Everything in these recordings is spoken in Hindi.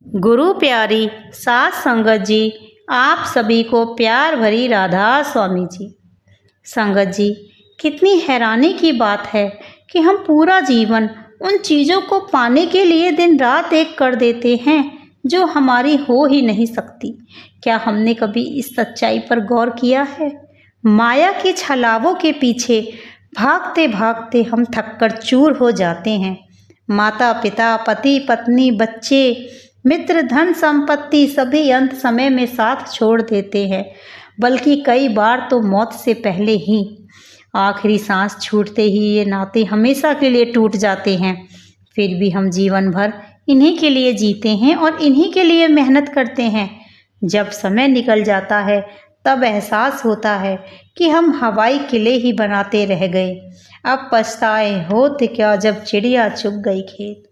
गुरु प्यारी सात संगत जी, आप सभी को प्यार भरी राधा स्वामी जी। संगत जी, कितनी हैरानी की बात है कि हम पूरा जीवन उन चीज़ों को पाने के लिए दिन रात एक कर देते हैं जो हमारी हो ही नहीं सकती। क्या हमने कभी इस सच्चाई पर गौर किया है? माया के छलावों के पीछे भागते भागते हम थककर चूर हो जाते हैं। माता पिता, पति पत्नी, बच्चे, मित्र, धन संपत्ति सभी अंत समय में साथ छोड़ देते हैं, बल्कि कई बार तो मौत से पहले ही आखिरी सांस छूटते ही ये नाते हमेशा के लिए टूट जाते हैं। फिर भी हम जीवन भर इन्हीं के लिए जीते हैं और इन्हीं के लिए मेहनत करते हैं। जब समय निकल जाता है तब एहसास होता है कि हम हवाई किले ही बनाते रह गए। अब पछताए होते क्या जब चिड़िया चुग गई खेत।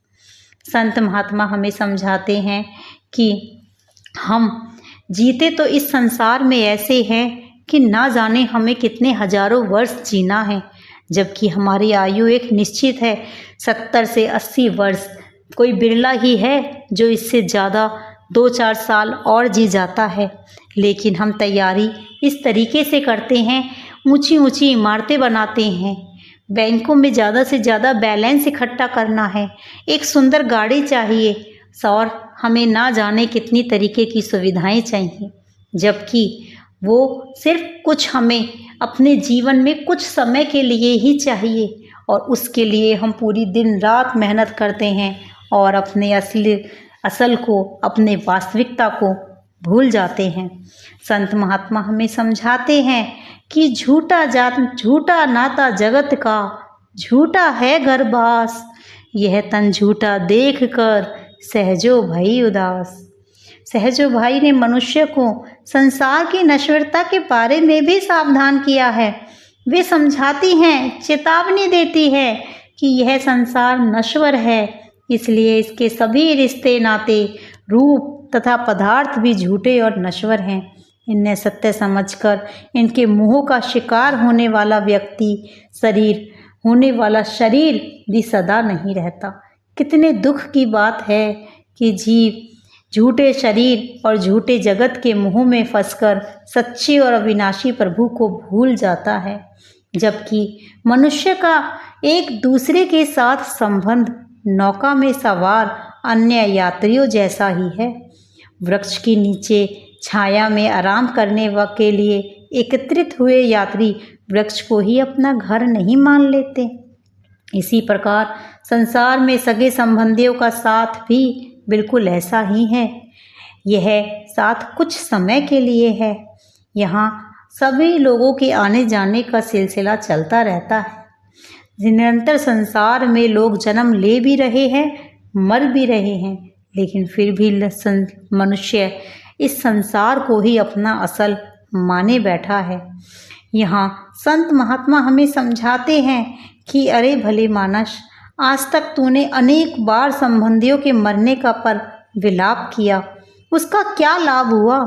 संत महात्मा हमें समझाते हैं कि हम जीते तो इस संसार में ऐसे हैं कि ना जाने हमें कितने हजारों वर्ष जीना है, जबकि हमारी आयु एक निश्चित है, 70 से 80 वर्ष। कोई बिरला ही है जो इससे ज़्यादा 2-4 साल और जी जाता है। लेकिन हम तैयारी इस तरीके से करते हैं, ऊंची ऊंची इमारतें बनाते हैं, बैंकों में ज़्यादा से ज़्यादा बैलेंस इकट्ठा करना है, एक सुंदर गाड़ी चाहिए और हमें ना जाने कितनी तरीके की सुविधाएं चाहिए, जबकि वो सिर्फ कुछ हमें अपने जीवन में कुछ समय के लिए ही चाहिए और उसके लिए हम पूरी दिन रात मेहनत करते हैं और अपने असल को, अपने वास्तविकता को भूल जाते हैं। संत महात्मा हमें समझाते हैं कि झूठा नाता जगत का, झूठा है घर बास, यह तन झूठा देख कर सहजो भई उदास। सहजो भाई ने मनुष्य को संसार की नश्वरता के बारे में भी सावधान किया है। वे समझाती हैं, चेतावनी देती है कि यह संसार नश्वर है, इसलिए इसके सभी रिश्ते नाते, रूप तथा पदार्थ भी झूठे और नश्वर हैं। इन्हें सत्य समझकर इनके मोह का शिकार होने वाला शरीर भी सदा नहीं रहता। कितने दुख की बात है कि जीव झूठे शरीर और झूठे जगत के मोह में फंसकर सच्चे और अविनाशी प्रभु को भूल जाता है, जबकि मनुष्य का एक दूसरे के साथ संबंध नौका में सवार अन्य यात्रियों जैसा ही है। वृक्ष के नीचे छाया में आराम करने के लिए एकत्रित हुए यात्री वृक्ष को ही अपना घर नहीं मान लेते। इसी प्रकार संसार में सगे संबंधियों का साथ भी बिल्कुल ऐसा ही है। यह साथ कुछ समय के लिए है। यहाँ सभी लोगों के आने जाने का सिलसिला चलता रहता है। निरंतर संसार में लोग जन्म ले भी रहे हैं, मर भी रहे हैं, लेकिन फिर भी मनुष्य इस संसार को ही अपना असल माने बैठा है। यहाँ संत महात्मा हमें समझाते हैं कि अरे भले मानस, आज तक तूने अनेक बार संबंधियों के मरने का पर विलाप किया, उसका क्या लाभ हुआ?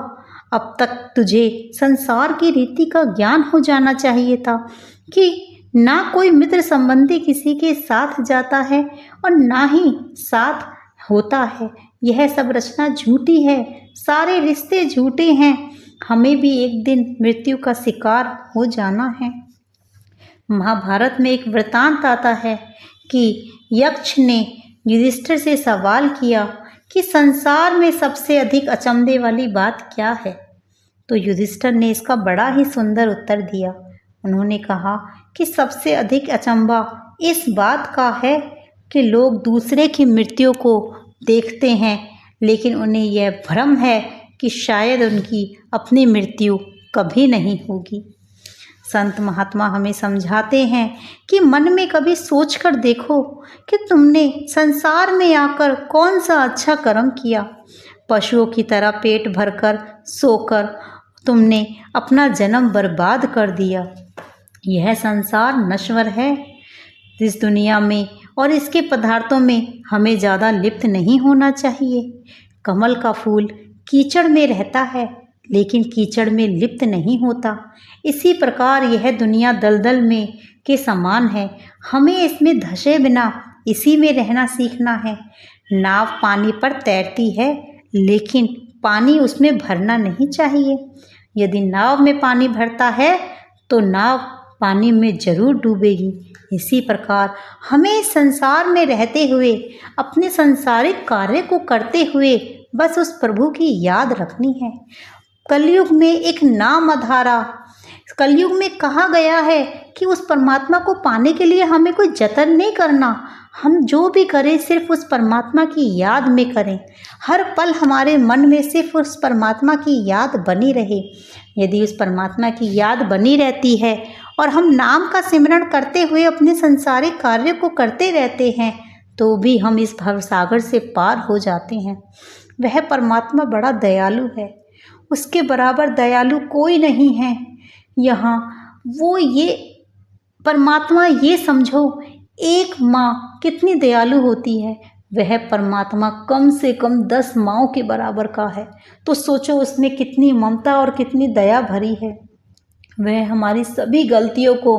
अब तक तुझे संसार की रीति का ज्ञान हो जाना चाहिए था कि ना कोई मित्र संबंधी किसी के साथ जाता है और ना ही साथ होता है। यह सब रचना झूठी है, सारे रिश्ते झूठे हैं। हमें भी एक दिन मृत्यु का शिकार हो जाना है। महाभारत में एक वृतांत आता है कि यक्ष ने युधिष्ठिर से सवाल किया कि संसार में सबसे अधिक अचंभे वाली बात क्या है? तो युधिष्ठिर ने इसका बड़ा ही सुंदर उत्तर दिया। उन्होंने कहा कि सबसे अधिक अचंभा इस बात का है कि लोग दूसरे की मृत्यु को देखते हैं, लेकिन उन्हें यह भ्रम है कि शायद उनकी अपनी मृत्यु कभी नहीं होगी। संत महात्मा हमें समझाते हैं कि मन में कभी सोचकर देखो कि तुमने संसार में आकर कौन सा अच्छा कर्म किया। पशुओं की तरह पेट भरकर सोकर तुमने अपना जन्म बर्बाद कर दिया। यह संसार नश्वर है। इस दुनिया में और इसके पदार्थों में हमें ज़्यादा लिप्त नहीं होना चाहिए। कमल का फूल कीचड़ में रहता है, लेकिन कीचड़ में लिप्त नहीं होता। इसी प्रकार यह दुनिया दलदल में के समान है। हमें इसमें धंसे बिना इसी में रहना सीखना है। नाव पानी पर तैरती है, लेकिन पानी उसमें भरना नहीं चाहिए। यदि नाव में पानी भरता है तो नाव पानी में जरूर डूबेगी। इसी प्रकार हमें संसार में रहते हुए अपने सांसारिक कार्य को करते हुए बस उस प्रभु की याद रखनी है। कलयुग में एक नाम आधारा, कलयुग में कहा गया है कि उस परमात्मा को पाने के लिए हमें कोई जतन नहीं करना। हम जो भी करें सिर्फ उस परमात्मा की याद में करें। हर पल हमारे मन में सिर्फ उस परमात्मा की याद बनी रहे। यदि उस परमात्मा की याद बनी रहती है और हम नाम का सिमरण करते हुए अपने संसारिक कार्य को करते रहते हैं तो भी हम इस भवसागर से पार हो जाते हैं। वह परमात्मा बड़ा दयालु है, उसके बराबर दयालु कोई नहीं है यहाँ। वो ये परमात्मा, ये समझो एक माँ कितनी दयालु होती है, वह परमात्मा कम से कम 10 माँओं के बराबर का है। तो सोचो उसमें कितनी ममता और कितनी दया भरी है। वह हमारी सभी गलतियों को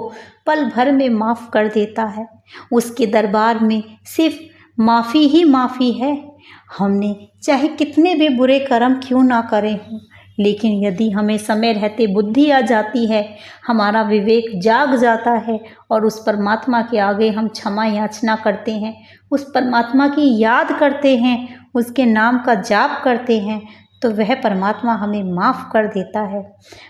पल भर में माफ़ कर देता है। उसके दरबार में सिर्फ माफ़ी ही माफ़ी है। हमने चाहे कितने भी बुरे कर्म क्यों ना करें हों, लेकिन यदि हमें समय रहते बुद्धि आ जाती है, हमारा विवेक जाग जाता है और उस परमात्मा के आगे हम क्षमा याचना करते हैं, उस परमात्मा की याद करते हैं, उसके नाम का जाप करते हैं, तो वह परमात्मा हमें माफ़ कर देता है।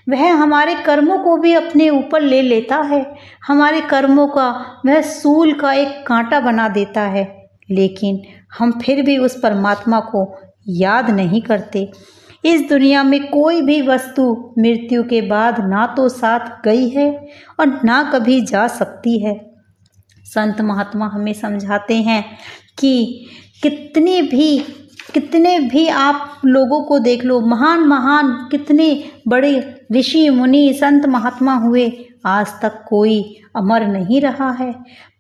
वह हमारे कर्मों को भी अपने ऊपर ले लेता है। हमारे कर्मों का वह सूल का एक कांटा बना देता है, लेकिन हम फिर भी उस परमात्मा को याद नहीं करते। इस दुनिया में कोई भी वस्तु मृत्यु के बाद ना तो साथ गई है और ना कभी जा सकती है। संत महात्मा हमें समझाते हैं कि कितने भी आप लोगों को देख लो, महान कितने बड़े ऋषि मुनि संत महात्मा हुए, आज तक कोई अमर नहीं रहा है।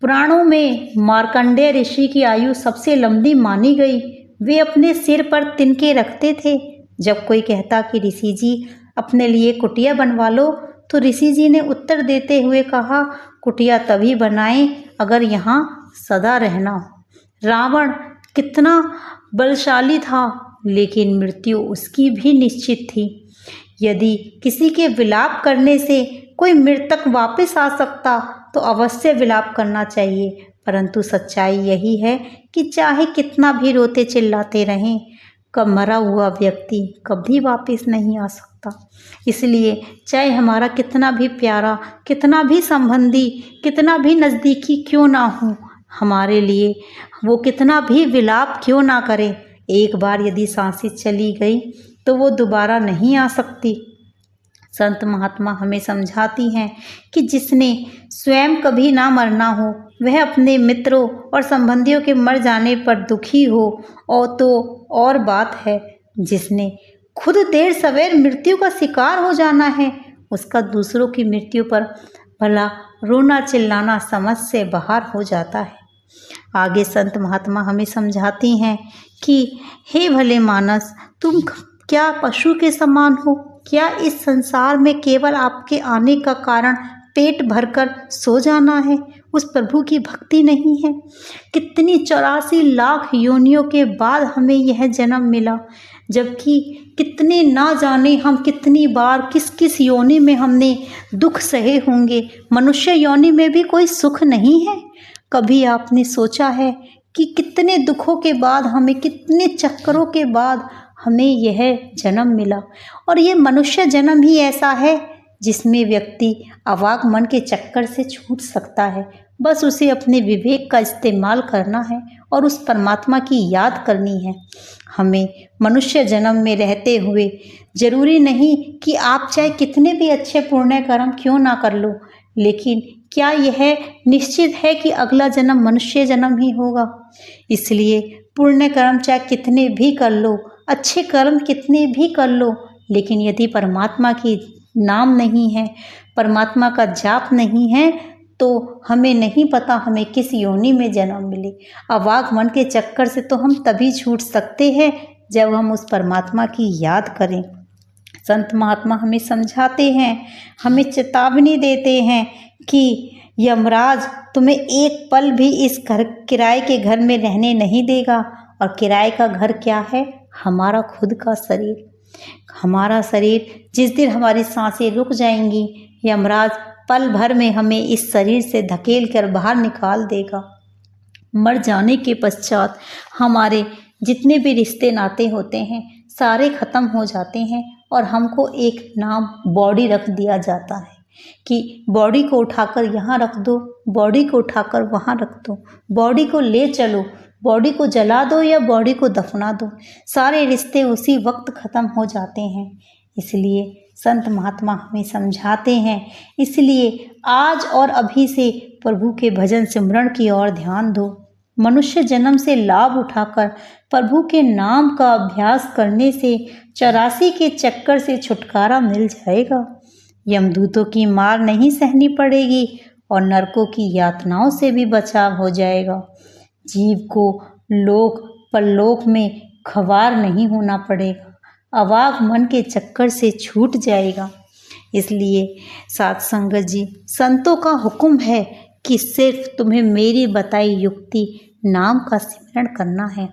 पुराणों में मार्कंडेय ऋषि की आयु सबसे लंबी मानी गई। वे अपने सिर पर तिनके रखते थे। जब कोई कहता कि ऋषि जी अपने लिए कुटिया बनवा लो, तो ऋषि जी ने उत्तर देते हुए कहा, कुटिया तभी बनाएं अगर यहाँ सदा रहना हो। रावण कितना बलशाली था, लेकिन मृत्यु उसकी भी निश्चित थी। यदि किसी के विलाप करने से कोई मृतक वापस आ सकता तो अवश्य विलाप करना चाहिए, परंतु सच्चाई यही है कि चाहे कितना भी रोते चिल्लाते रहें, कब मरा हुआ व्यक्ति कभी वापस नहीं आ सकता। इसलिए चाहे हमारा कितना भी प्यारा, कितना भी संबंधी, कितना भी नज़दीकी क्यों ना हो, हमारे लिए वो कितना भी विलाप क्यों ना करे, एक बार यदि सांसें चली गई तो वो दोबारा नहीं आ सकती। संत महात्मा हमें समझाती हैं कि जिसने स्वयं कभी ना मरना हो, वह अपने मित्रों और संबंधियों के मर जाने पर दुखी हो और तो और बात है। जिसने खुद देर सवेर मृत्यु का शिकार हो जाना है, उसका दूसरों की मृत्यु पर भला रोना चिल्लाना समझ से बाहर हो जाता है। आगे संत महात्मा हमें समझाती हैं कि हे भले मानस, तुम क्या पशु के समान हो? क्या इस संसार में केवल आपके आने का कारण पेट भरकर सो जाना है? उस प्रभु की भक्ति नहीं है? कितनी 84 लाख योनियों के बाद हमें यह जन्म मिला, जबकि कितने ना जाने हम कितनी बार किस किस योनि में हमने दुख सहे होंगे। मनुष्य योनि में भी कोई सुख नहीं है। कभी आपने सोचा है कि कितने दुखों के बाद हमें, कितने चक्करों के बाद हमें यह जन्म मिला? और ये मनुष्य जन्म ही ऐसा है जिसमें व्यक्ति अवागमन के चक्कर से छूट सकता है। बस उसे अपने विवेक का इस्तेमाल करना है और उस परमात्मा की याद करनी है। हमें मनुष्य जन्म में रहते हुए जरूरी नहीं कि आप चाहे कितने भी अच्छे पुण्य कर्म क्यों ना कर लो, लेकिन क्या यह निश्चित है कि अगला जन्म मनुष्य जन्म ही होगा? इसलिए पुण्य कर्म चाहे कितने भी कर लो, अच्छे कर्म कितने भी कर लो, लेकिन यदि परमात्मा की नाम नहीं है, परमात्मा का जाप नहीं है, तो हमें नहीं पता हमें किस योनि में जन्म मिले। अवागमन के चक्कर से तो हम तभी छूट सकते हैं जब हम उस परमात्मा की याद करें। संत महात्मा हमें समझाते हैं, हमें चेतावनी देते हैं कि यमराज तुम्हें एक पल भी इस घर, किराए के घर में रहने नहीं देगा। और किराए का घर क्या है? हमारा खुद का शरीर। हमारा शरीर जिस दिन हमारी सांसें रुक जाएंगी, यमराज पल भर में हमें इस शरीर से धकेल कर बाहर निकाल देगा। मर जाने के पश्चात हमारे जितने भी रिश्ते नाते होते हैं सारे ख़त्म हो जाते हैं और हमको एक नाम बॉडी रख दिया जाता है कि बॉडी को उठाकर यहाँ रख दो, बॉडी को उठाकर वहाँ रख दो, बॉडी को ले चलो, बॉडी को जला दो या बॉडी को दफना दो। सारे रिश्ते उसी वक्त ख़त्म हो जाते हैं। इसलिए संत महात्मा हमें समझाते हैं, इसलिए आज और अभी से प्रभु के भजन सिमरण की ओर ध्यान दो। मनुष्य जन्म से लाभ उठाकर प्रभु के नाम का अभ्यास करने से 84 के चक्कर से छुटकारा मिल जाएगा। यमदूतों की मार नहीं सहनी पड़ेगी और नरकों की यातनाओं से भी बचाव हो जाएगा। जीव को लोक परलोक में खवार नहीं होना पड़ेगा, अवाक मन के चक्कर से छूट जाएगा। इसलिए साध संगत जी, संतों का हुक्म है कि सिर्फ तुम्हें मेरी बताई युक्ति नाम का सिमरण करना है।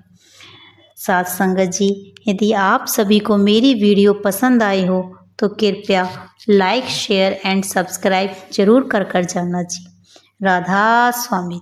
साध संगत जी, यदि आप सभी को मेरी वीडियो पसंद आई हो तो कृपया लाइक, शेयर एंड सब्सक्राइब जरूर कर जाना जी। राधा स्वामी।